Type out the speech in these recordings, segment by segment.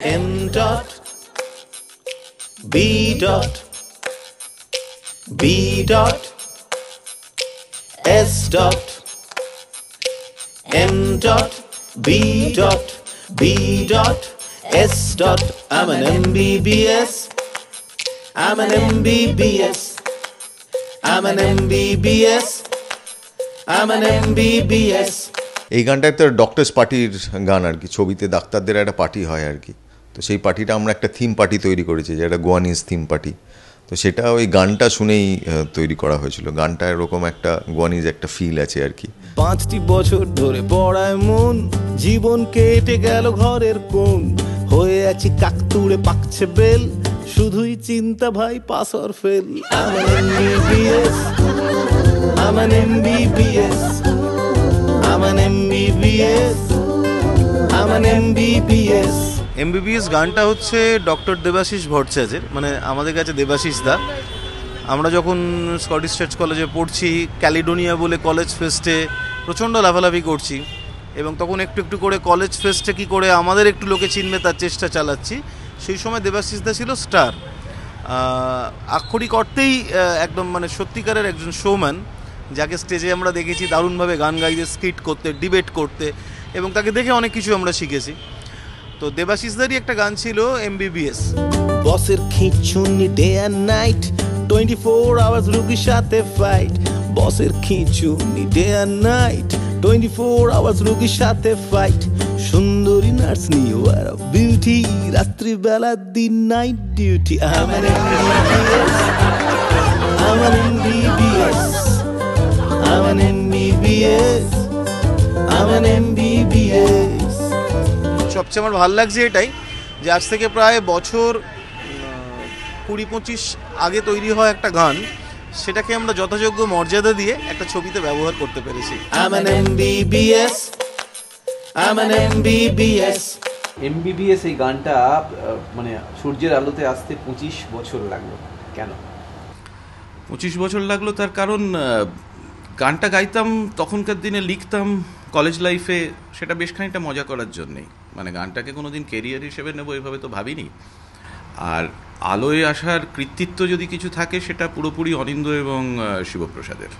M dot B dot B dot S dot M dot B dot B dot S dot. I'm an MBBS. I'm an MBBS. I'm an MBBS. I'm an MBBS. এই গানটা একটা doctors পার্টির গান আর কি, ছবিতে ডাক্তারদের একটা party হয় আর কি। তো সেই পার্টিটা আমরা একটা থিম পার্টি তৈরি করেছি, যেটা গোয়ানিজ থিম পার্টি। তো সেটা ওই গানটা শুনেই তৈরি করা হয়েছিল। গানটা এরকম একটা গোয়ানিজ একটা ফিল আছে আর কি। 5টি বছর ধরে পড়ায় মন, জীবন কেটে গেল ঘরের কোণ, হয়ে আছি কাকতুড়ে পাকছে বেল, শুধুই চিন্তা ভাই pass or fail. I'm an MBBS. I'm an MBBS. I'm an MBBS. I'm an MBBS. MBBS গানটা হচ্ছে ডক্টর দেবাশিস ভট্টাচার্যের, মানে আমাদের কাছে দেবাশিস দা। আমরা যখন স্কটিশ চার্চ কলেজে পড়ছি, ক্যালিডোনিয়া বলে কলেজ ফেস্টে প্রচণ্ড লাফালাফি করছি, এবং তখন একটু একটু করে কলেজ ফেস্টে কী করে আমাদের একটু লোকে চিনবে তার চেষ্টা চালাচ্ছি। সেই সময় দেবাশিস দা ছিল স্টার, আক্ষরিক অর্থেই একদম মানে সত্যিকারের একজন শোম্যান, যাকে স্টেজে আমরা দেখেছি দারুণভাবে গান গাইতে, স্কিট করতে, ডিবেট করতে, এবং তাকে দেখে অনেক কিছু আমরা শিখেছি। তো দেবাশিসদারই একটা গান ছিল MBBS। বসের খিঁচুনি ডে অ্যান্ড নাইট, 24 আওয়ার্স রুগীর সাথে ফাইট। বসের খিঁচুনি ডে অ্যান্ড নাইট, 24 আওয়ার্স রুগীর সাথে ফাইট। সুন্দরী নার্স নিয়ে বিউটি, রাত্রিবেলা দিন night duty. I'm an MBBS. I'm an MBBS. I'm an MBBS. I'm an MBBS. সবচেয়ে আমার ভালো লাগছে এটাই যে আজ থেকে প্রায় বছর 20-25 আগে তৈরি হয় একটা গান, সেটাকে আমরা যথাযোগ্য মর্যাদা দিয়ে একটা ছবিতে ব্যবহার করতে পেরেছি। I'm an MBBS. I'm an MBBS. MBBS এই গানটা মানে সূর্যের আলোতে আসতে 25 বছর লাগলো কেন? 25 বছর লাগলো তার কারণ গানটা গাইতাম তখনকার দিনে, লিখতাম কলেজ লাইফে, সেটা বেশ খানিকটা মজা করার জন্যেই। মানে গানটাকে কোনো দিন কেরিয়ার হিসেবে নেবো এভাবে তো ভাবিনি। আর আলোয় আসার কৃতিত্ব যদি কিছু থাকে সেটা পুরোপুরি অনিন্দ এবং শিবপ্রসাদের।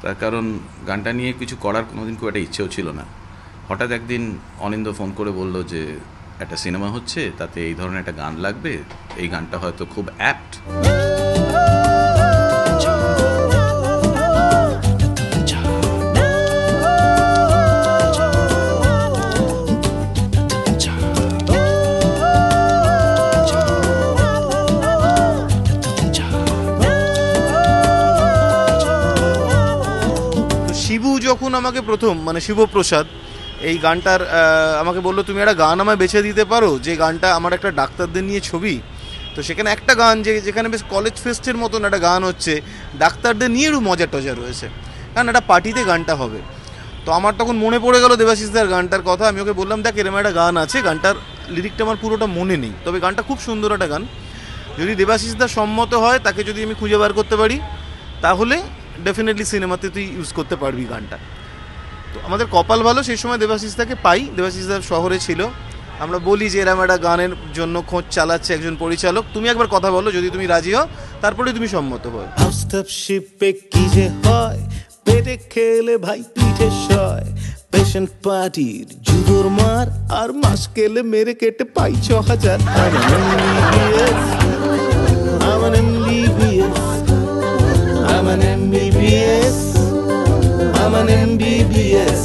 তার কারণ গানটা নিয়ে কিছু করার কোনোদিন খুব একটা ইচ্ছেও ছিল না। হঠাৎ একদিন অনিন্দ ফোন করে বলল যে একটা সিনেমা হচ্ছে, তাতে এই ধরনের একটা গান লাগবে, এই গানটা হয়তো খুব অ্যাপ্ট। শিবু যখন আমাকে প্রথম, মানে শিবপ্রসাদ এই গানটার আমাকে বললো তুমি একটা গান আমায় বেছে দিতে পারো, যে গানটা আমার একটা ডাক্তারদের নিয়ে ছবি, তো সেখানে একটা গান যেখানে বেশ কলেজ ফেস্টের মতন একটা গান হচ্ছে, ডাক্তারদের নিয়েও মজা টজা রয়েছে, কারণ একটা পার্টিতে গানটা হবে। তো আমার তখন মনে পড়ে গেল দেবাশিসদার গানটার কথা। আমি ওকে বললাম দেখ এরকম একটা গান আছে, গানটার লিরিকটা আমার পুরোটা মনে নেই, তবে গানটা খুব সুন্দর একটা গান, যদি দেবাশিসদার সম্মত হয়, তাকে যদি আমি খুঁজে বার করতে পারি, তাহলে ডেফিনেটলি সিনেমাতে তুই ইউজ করতে পারবি গানটা। তো আমাদের কপাল ভালো, সেই সময় দেবাশিসদাকে পাই। দেবাশিসদা শহরে ছিল, আমরা বলি যে এরম একটা গানের জন্য খোঁজ চালাচ্ছে একজন পরিচালক, তুমি একবার কথা বলো, যদি তুমি রাজি হও তারপরে তুমি সম্মত হও। শিপে কি যে হয়, পেটে খেলে ভাই পিঠে সয়, পেশেন্ট পার্টির জুদোর মার, আর মাস কেলে মেরে কেটে পাই 6000। I'm an MBBS. I'm an MBBS. I'm an MBBS.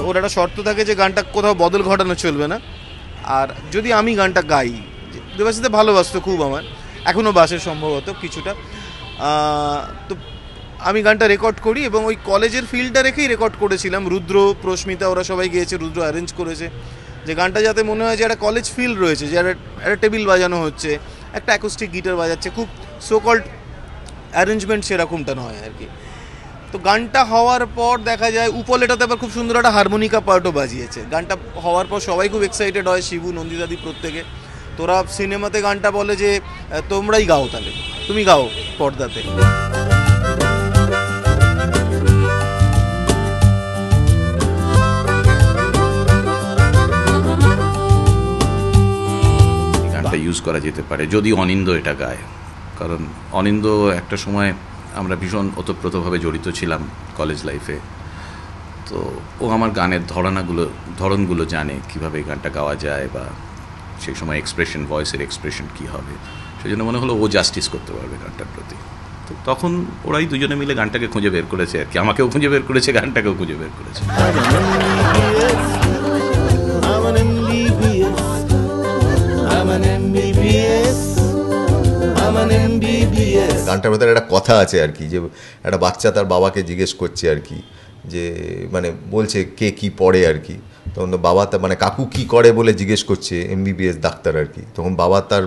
ওর একটা শর্ত থাকে যে গানটা কোথাও বদল ঘটানো চলবে না, আর যদি আমি গানটা গাই, দেবাশিসদা ভালোবাসতো খুব, আমার এখনও বাসে সম্ভবত কিছুটা, তো আমি গানটা রেকর্ড করি, এবং ওই কলেজের ফিল্ডটা রেখেই রেকর্ড করেছিলাম। রুদ্র, প্রস্মিতা ওরা সবাই গিয়েছে, রুদ্র অ্যারেঞ্জ করেছে, যে গানটা যাতে মনে হয় যে একটা কলেজ ফিল্ড রয়েছে, যে একটা টেবিল বাজানো হচ্ছে, একটা অ্যাকোস্টিক গিটার বাজাচ্ছে, খুব সোকল্ড অ্যারেঞ্জমেন্ট সেরকমটা নয় আর কি। তো গানটা হওয়ার পর দেখা যায় উপলেটাতে আবার খুব সুন্দর একটা হারমোনিকা পার্টও বাজিয়েছে। গানটা হওয়ার পর সবাই খুব এক্সাইটেড হয়, শিবু, নন্দিদাদি প্রত্যেকে। তোরা সিনেমাতে গানটা বলে যে তোমরাই গাও, তাহলে তুমি গাও পর্দাতে। করা যেতে পারে যদি অনিন্দ এটা গায়। কারণ অনিন্দ একটা সময় আমরা ভীষণ ওতপ্রোতভাবে জড়িত ছিলাম কলেজ লাইফে, তো ও আমার গানের ধরনগুলো জানে, কীভাবে এই গানটা গাওয়া যায় বা সেই সময় এক্সপ্রেশন, ভয়েসের এক্সপ্রেশন কী হবে, সেই জন্য মনে হলো ও জাস্টিস করতে পারবে গানটার প্রতি। তো তখন ওরাই দুজনে মিলে গানটাকে খুঁজে বের করেছে আর কি, আমাকেও খুঁজে বের করেছে, গানটাকেও খুঁজে বের করেছে। গানটার ভেতরে একটা কথা আছে আর কি, যে একটা বাচ্চা তার বাবাকে জিজ্ঞেস করছে আর কি, যে মানে বলছে কে কি পড়ে আর কি, তখন তো বাবা মানে কাকু কি করে বলে জিজ্ঞেস করছে MBBS ডাক্তার আর কি, তখন বাবা তার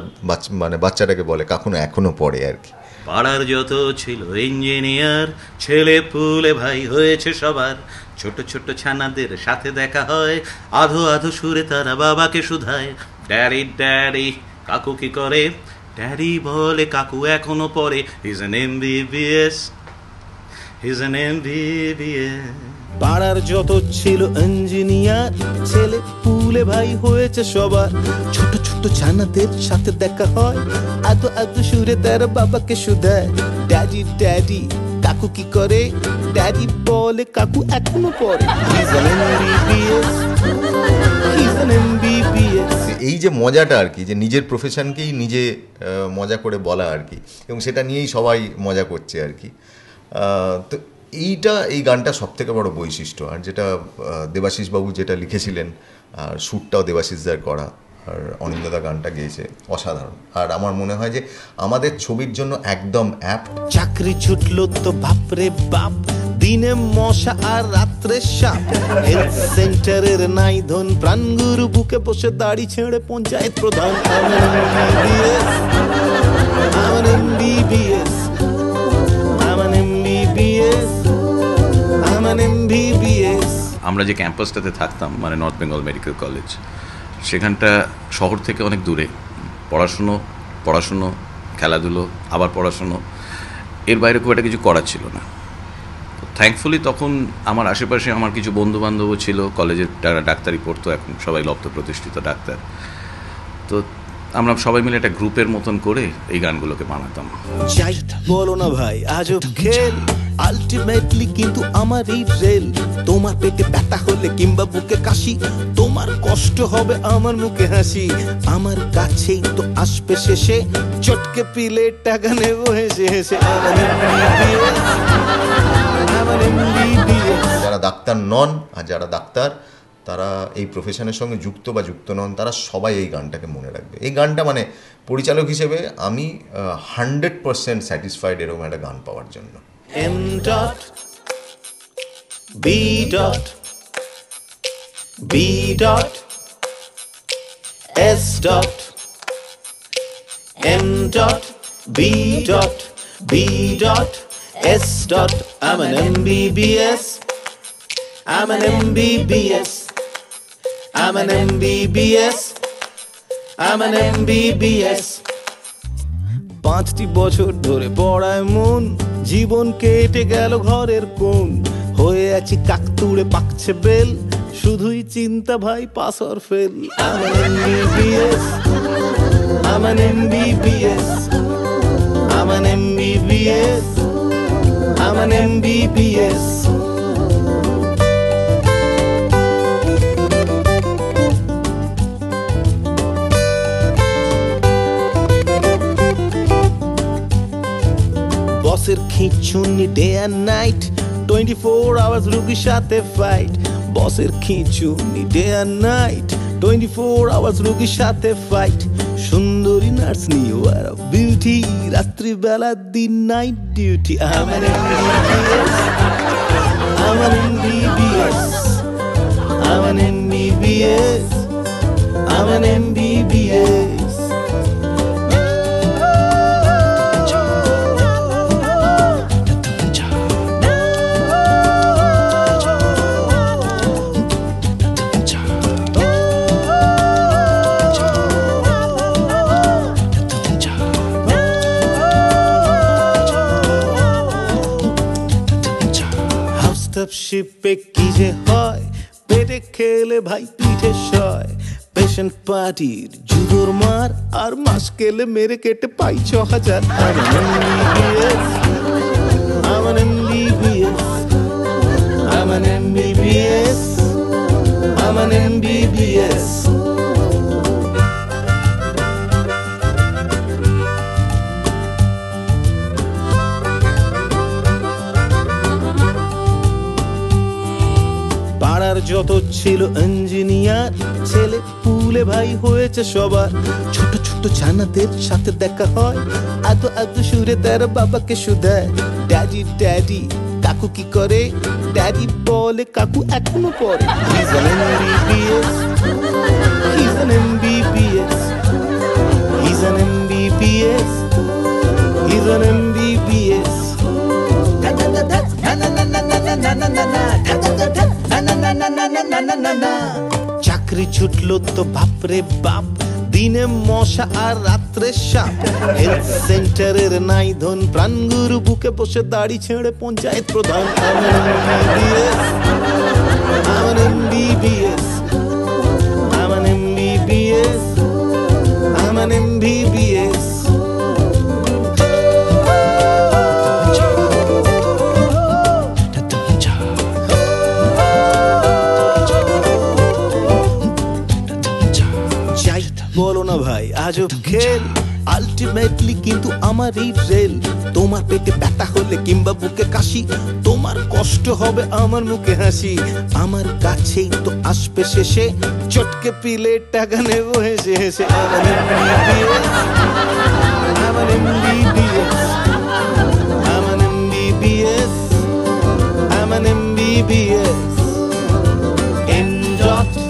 বাচ্চাটাকে বলে কাকু এখনো পড়ে আর কি। পাড়ার যত ছিল ইঞ্জিনিয়ার, ছেলে পুলে ভাই হয়েছে সবার, ছোট ছোট ছানাদের সাথে দেখা হয়, আধো আধো সুরে তারা বাবাকে শুধায়, ড্যাডি ড্যাডি কাকু কি করে, ড্যাডি বলে কাকু এখনো পড়ে, his an MBBS, his an MBBS। পাড়ার যত ছিল ইঞ্জিনিয়ার, ছেলে পুলে ভাই হয়েছে সবার, ছোট ছোট ছানাদের সাথে দেখা হয়, আদো আদো সুরে তার বাবাকে শুধায়, ড্যাডি ড্যাডি কাকু কি করে, ড্যাডি বলে কাকু এখনো পড়ে, he's an MBBS, he's an MBBS। এই যে মজাটা আর কি, যে নিজের প্রফেশনকেই নিজে মজা করে বলা আর কি, এবং সেটা নিয়েই সবাই মজা করছে আর কি। তো এই গানটা সব থেকে বড় বৈশিষ্ট্য, আর যেটা দেবাশিস বাবু যেটা লিখেছিলেন, আর সুরটাও দেবাশিসদার করা, আর অনিন্দদা গানটা গেয়েছে অসাধারণ। আর আমার মনে হয় যে আমাদের ছবির জন্য একদম অ্যাপ্ট। চাকরি ছুটলো তো বাপরে বাপ, দিনে মশা আর রাত্রে সাপ, হেলথ সেন্টারের নাই ধন, প্রাণগুরু বুকে বসে দাড়ি ছেড়ে পঞ্চায়েত প্রধান, আমার MBBS, আমার MBBS, আমার MBBS। আমরা যে ক্যাম্পাসটাতে থাকতাম মানে নর্থ বেঙ্গল মেডিকেল কলেজ, সেখানটা শহর থেকে অনেক দূরে, পড়াশুনো খেলাধুলো আবার পড়াশুনো, এর বাইরে খুব একটা কিছু করার ছিল না। থ্যাঙ্কফুলি তখন আমার আশেপাশে আমার কিছু বন্ধুবান্ধবও ছিল, কলেজের ডাক্তারি পড়তো, এখন সবাই লব্ধ প্রতিষ্ঠিত ডাক্তার। তো আমরা সবাই মিলে একটা গ্রুপের মতন করে এই গানগুলোকে বানাতাম। যাই বলো না ভাই আজব খেল, আলটিমেটলি কিন্তু আমার এই রেল, তোমার পেটে ব্যথা হলে কিংবা বুকে কাশি, তোমার কষ্ট হবে আমার মুখে হাসি, আমার কাছেই তো আসবে শেষে, চটকে পিলে টাকা নেবো হেসে হেসে, আমার MBBS। যারা ডাক্তার নন আর যারা ডাক্তার, তারা এই প্রফেশনের সঙ্গে যুক্ত বা যুক্ত নন, তারা সবাই এই গানটাকে মনে রাখবে। এই গানটা মানে পরিচালক হিসেবে আমি 100% স্যাটিসফাইড এরকম একটা গান পাওয়ার জন্য। M.B.S. I'm an MBBS, I'm an MBBS, I'm an MBBS, I'm an MBBS। 5টি বছর ধরে পড়ায় মন, জীবন কেটে গেল ঘরের কোণ, হয়ে আছি কাকতুড়ে পাকছে বেল, শুধুই চিন্তা ভাই pass or fail. I'm an MBBS, I'm an MBBS, I'm an MBBS, I'm an MBBS। বসের খিঁচুনি ডে অ্যান্ড নাইট, 24 আওয়ার্স রুগীর সাথে ফাইট, বসের খিঁচুনি ডে অ্যান্ড নাইট, 24 আওয়ার্স রুগীর সাথে ফাইট, সুন্দরী নার্স নিয়ে বিউটি, রাত্রিবেলা দিন নাইট ডিউটি। আমার MBBS, আমার MBBS, আমার MBBS, আমার MBBS। শিপে কি যে হয়, পেটে খেলে ভাই পিঠে সয়, পেশেন্ট পার্টির তোর মার আর মাস গেলে মেরে কেটে পাই 6,000 I'm an MBBS I'm an MBBS I'm an MBBS পাড়ার যত ছিল ইঞ্জিনিয়ার ছেলে পুলে ভাই হয়েছে সবার ছোট ছোট জানাদের সাথে দেখা হয় এত এত সুরে তার বাবাকে শুধায় ড্যাডি ড্যাডি কাকু কি করে ড্যাডি বলে কাকু এখনো পড়ে He's an MBBS He's an MBBS He's an MBBS He's an MBBS চাকরি ছুটলো তো বাপরে বাপ দিনে মশা আর রাত্রে সাপ হেলথ সেন্টারের নাই ধন প্রাণগুরু বুকে বসে দাড়ি ছেড়ে পঞ্চায়েত প্রধান I'm an MBBS I'm an MBBS I'm an MBBS বলো না ভাই আজব খেল আলটিমেটলি কিন্তু আমার এই রেল তোমার পেটে ব্যথা হলে কিংবা বুকে কাশি তোমার কষ্ট হবে আমার মুখে হাসি আমার কাছেই তো আসবে শেষে চটকে পিলে টাকা নেবো হেসে হেসে আমার MBBS আমার MBBS আমার MBBS M.